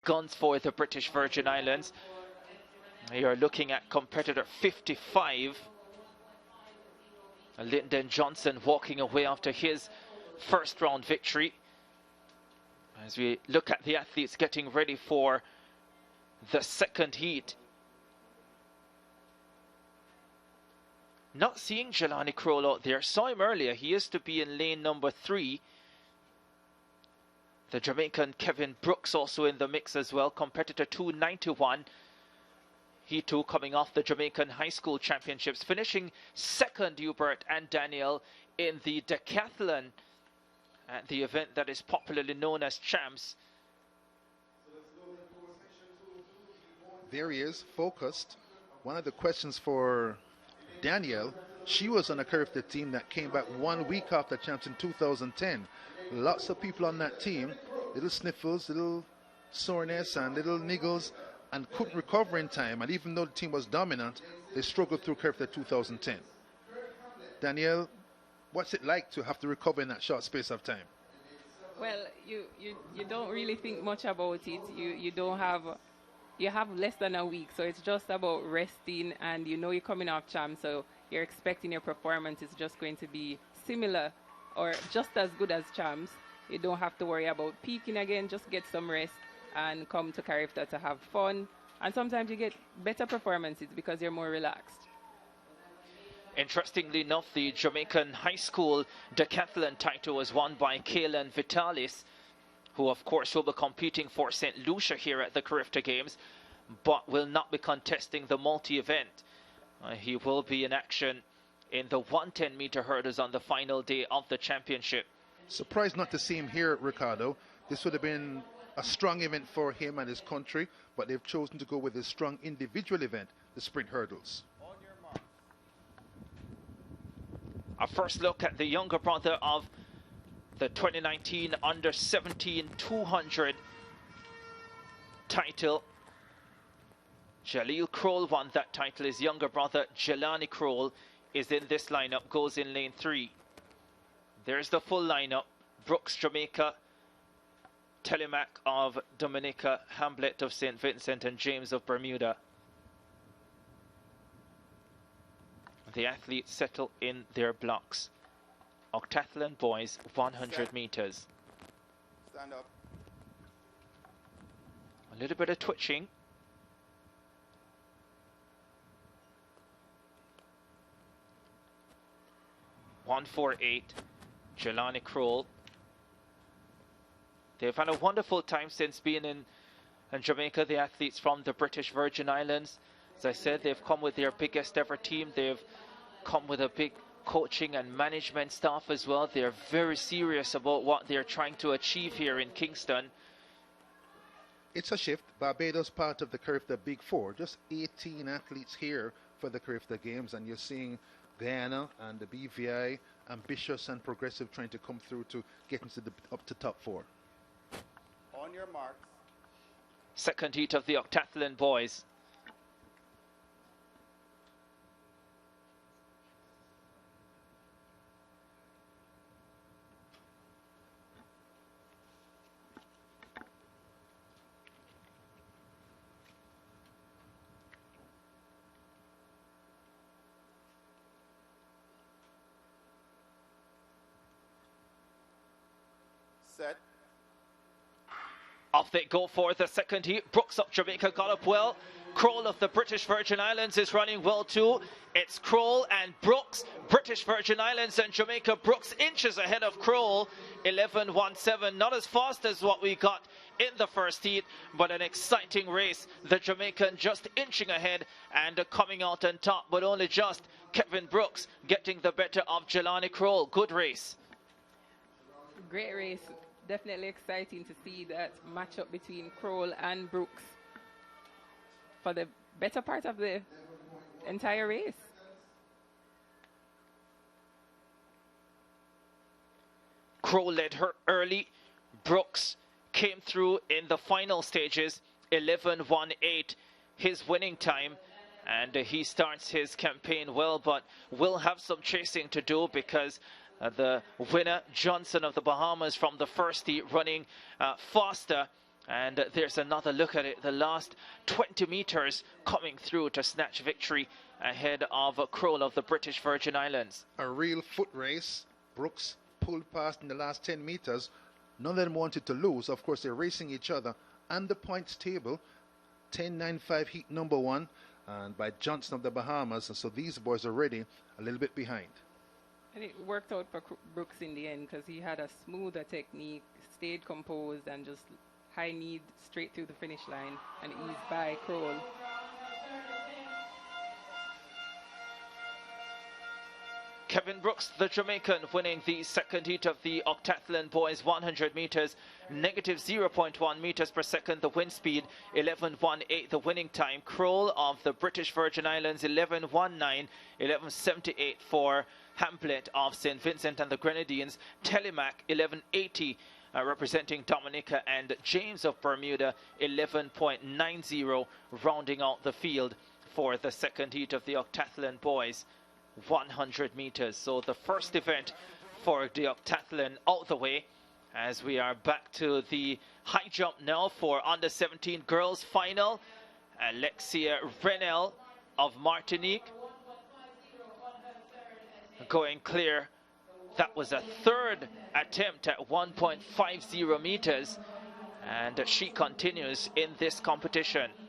guns for the British Virgin Islands. You're looking at competitor 55. Lyndon Johnson walking away after his first round victory. As we look at the athletes getting ready for the second heat. Not seeing Jelani Kroll out there. Saw him earlier. He used to be in lane number 3. The Jamaican Kevin Brooks also in the mix as well. Competitor 291. He too coming off the Jamaican High School Championships. Finishing second, Hubert and Daniel, in the decathlon at the event that is popularly known as Champs. There he is, focused. One of the questions for Danielle, she was on a CARIFTA team that came back 1 week after Champs in 2010. Lots of people on that team, little sniffles, little soreness and little niggles, and couldn't recover in time. And even though the team was dominant, they struggled through CARIFTA 2010. Danielle, what's it like to have to recover in that short space of time? Well, you don't really think much about it. You have less than a week, so it's just about resting, and you know you're coming off Champs, so you're expecting your performance is just going to be similar or just as good as Champs. You don't have to worry about peaking again. Just get some rest and come to CARIFTA to have fun. And sometimes you get better performances because you're more relaxed. Interestingly enough, the Jamaican High School decathlon title was won by Kaylan Vitalis, who of course will be competing for St. Lucia here at the CARIFTA Games, but will not be contesting the multi-event. He will be in action in the 110-meter hurdles on the final day of the championship. Surprised not to see him here, Ricardo. This would have been a strong event for him and his country, but they've chosen to go with a strong individual event, the sprint hurdles. A first look at the younger brother of the 2019 Under-17 200 title. Jaleel Kroll won that title. His younger brother, Jelani Kroll, is in this lineup, goes in lane 3. There's the full lineup. Brooks, Jamaica, Telemac of Dominica, Hamlet of St. Vincent, and James of Bermuda. The athletes settle in their blocks. Octathlon boys, 100 meters. Stand up. A little bit of twitching. .148, Jelani Kroll. They've had a wonderful time since being in Jamaica, the athletes from the British Virgin Islands. As I said, they've come with their biggest ever team. They've come with a big coaching and management staff as well. They're very serious about what they're trying to achieve here in Kingston. It's a shift. Barbados part of the CARIFTA Big Four. Just 18 athletes here for the CARIFTA Games, and you're seeing Guyana and the BVI, ambitious and progressive, trying to come through to get into the up to top 4. On your marks. Second heat of the octathlon boys. Set. Off they go for the second heat. Brooks of Jamaica got up well. Kroll of the British Virgin Islands is running well too. It's Kroll and Brooks. British Virgin Islands and Jamaica. Brooks inches ahead of Kroll. 11.17. Not as fast as what we got in the first heat, but an exciting race. The Jamaican just inching ahead and coming out on top, but only just. Kevin Brooks getting the better of Jelani Kroll. Good race. Great race. Definitely exciting to see that matchup between Kroll and Brooks for the better part of the entire race. Kroll led her early. Brooks came through in the final stages. 11.18 his winning time, and he starts his campaign well, but will have some chasing to do because the winner, Johnson of the Bahamas, from the first heat running faster And there's another look at it. The last 20 meters coming through to snatch victory ahead of Kroll of the British Virgin Islands. A real foot race. Brooks pulled past in the last 10 meters. None of them wanted to lose. Of course, they're racing each other. And the points table, 10.95 heat number 1, and by Johnson of the Bahamas. And so these boys are already a little bit behind. And it worked out for Brooks in the end because he had a smoother technique, stayed composed, and just high need straight through the finish line and eased by Kroll. Kevin Brooks, the Jamaican, winning the second heat of the Octathlon boys 100 meters, negative 0.1 meters per second, the wind speed, 11.18 the winning time. Kroll of the British Virgin Islands, 11.19, 11.78 for Hamlet of St. Vincent and the Grenadines. Telemac, 11.80. Representing Dominica, and James of Bermuda, 11.90, rounding out the field for the second heat of the Octathlon boys 100 meters. So the first event for the Octathlon out the way, as we are back to the high jump now for under 17 girls final. Alexia Renel of Martinique going clear. That was a third attempt at 1.50 meters, and she continues in this competition.